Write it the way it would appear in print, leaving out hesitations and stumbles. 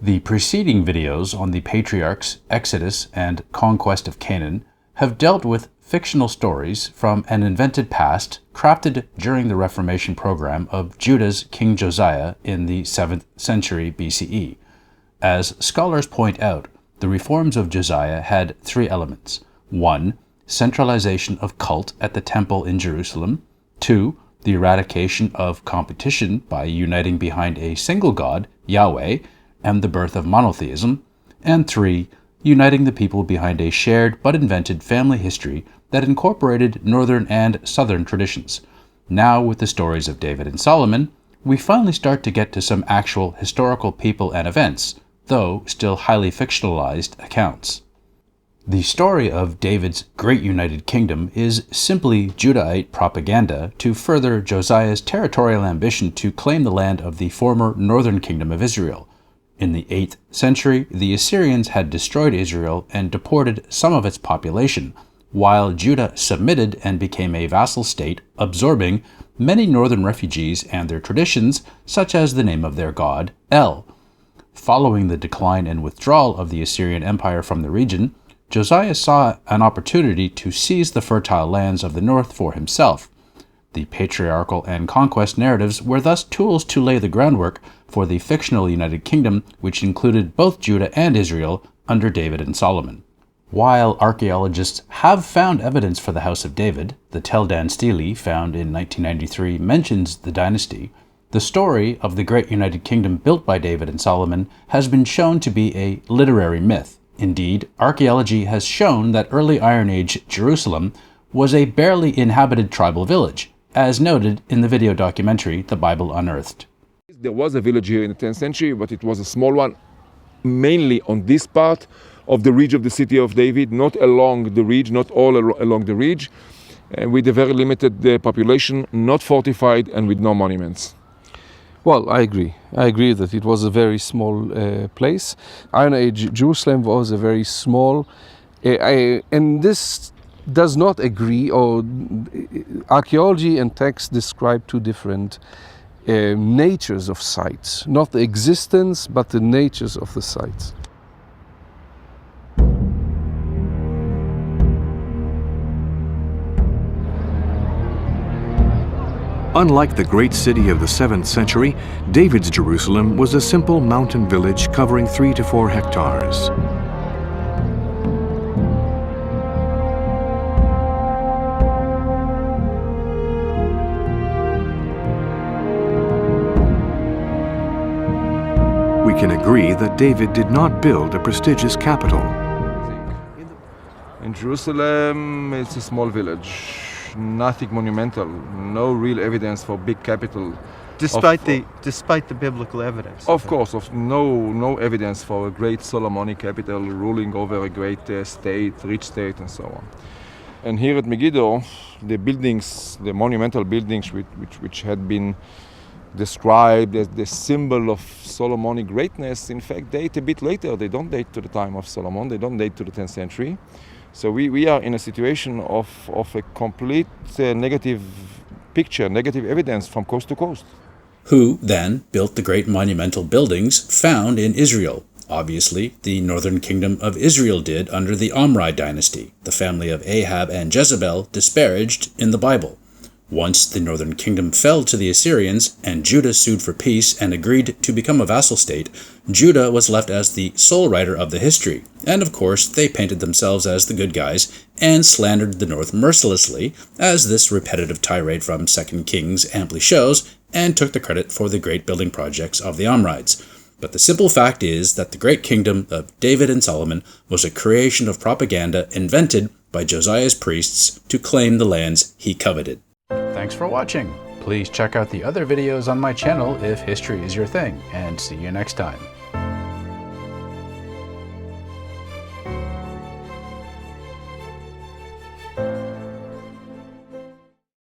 The preceding videos on the patriarchs, Exodus, and conquest of Canaan have dealt with fictional stories from an invented past crafted during the Reformation program of Judah's King Josiah in the 7th century BCE. As scholars point out, the reforms of Josiah had three elements. 1. Centralization of cult at the temple in Jerusalem. 2. The eradication of competition by uniting behind a single God, Yahweh, and the birth of monotheism. And 3. Uniting the people behind a shared but invented family history that incorporated northern and southern traditions. Now, with the stories of David and Solomon, we finally start to get to some actual historical people and events, though still highly fictionalized accounts. The story of David's Great United Kingdom is simply Judahite propaganda to further Josiah's territorial ambition to claim the land of the former northern kingdom of Israel. In the 8th century, the Assyrians had destroyed Israel and deported some of its population, while Judah submitted and became a vassal state, absorbing many northern refugees and their traditions, such as the name of their god, El. Following the decline and withdrawal of the Assyrian Empire from the region, Josiah saw an opportunity to seize the fertile lands of the north for himself. The patriarchal and conquest narratives were thus tools to lay the groundwork for the fictional United Kingdom, which included both Judah and Israel under David and Solomon. While archaeologists have found evidence for the House of David, the Tel Dan Stele, found in 1993, mentions the dynasty. The story of the Great United Kingdom built by David and Solomon has been shown to be a literary myth. Indeed, archaeology has shown that early Iron Age Jerusalem was a barely inhabited tribal village, as noted in the video documentary The Bible Unearthed. There was a village here in the 10th century, but it was a small one, mainly on this part of the ridge of the city of David, not along the ridge, not all along the ridge, with a very limited population, not fortified, and with no monuments. Well, I agree. I agree that it was a very small place. Iron Age Jerusalem was a very small, and this does not agree, or archaeology and text describe two different natures of sites, not the existence, but the natures of the sites. Unlike the great city of the 7th century, David's Jerusalem was a simple mountain village covering 3 to 4 hectares. We can agree that David did not build a prestigious capital. In Jerusalem, it's a small village. Nothing monumental, no real evidence for big capital. Despite the biblical evidence. Of course, no evidence for a great Solomonic capital ruling over a great state, rich state, and so on. And here at Megiddo, the buildings, the monumental buildings which had been described as the symbol of Solomonic greatness, in fact, date a bit later. They don't date to the time of Solomon, they don't date to the 10th century. So we are in a situation of a complete negative picture, negative evidence from coast to coast. Who then built the great monumental buildings found in Israel? Obviously, the northern kingdom of Israel did under the Omri dynasty, the family of Ahab and Jezebel disparaged in the Bible. Once the northern kingdom fell to the Assyrians and Judah sued for peace and agreed to become a vassal state, Judah was left as the sole writer of the history. And of course, they painted themselves as the good guys and slandered the north mercilessly, as this repetitive tirade from 2 Kings amply shows, and took the credit for the great building projects of the Omrides. But the simple fact is that the great kingdom of David and Solomon was a creation of propaganda invented by Josiah's priests to claim the lands he coveted. Thanks for watching. Please check out the other videos on my channel if history is your thing, and see you next time.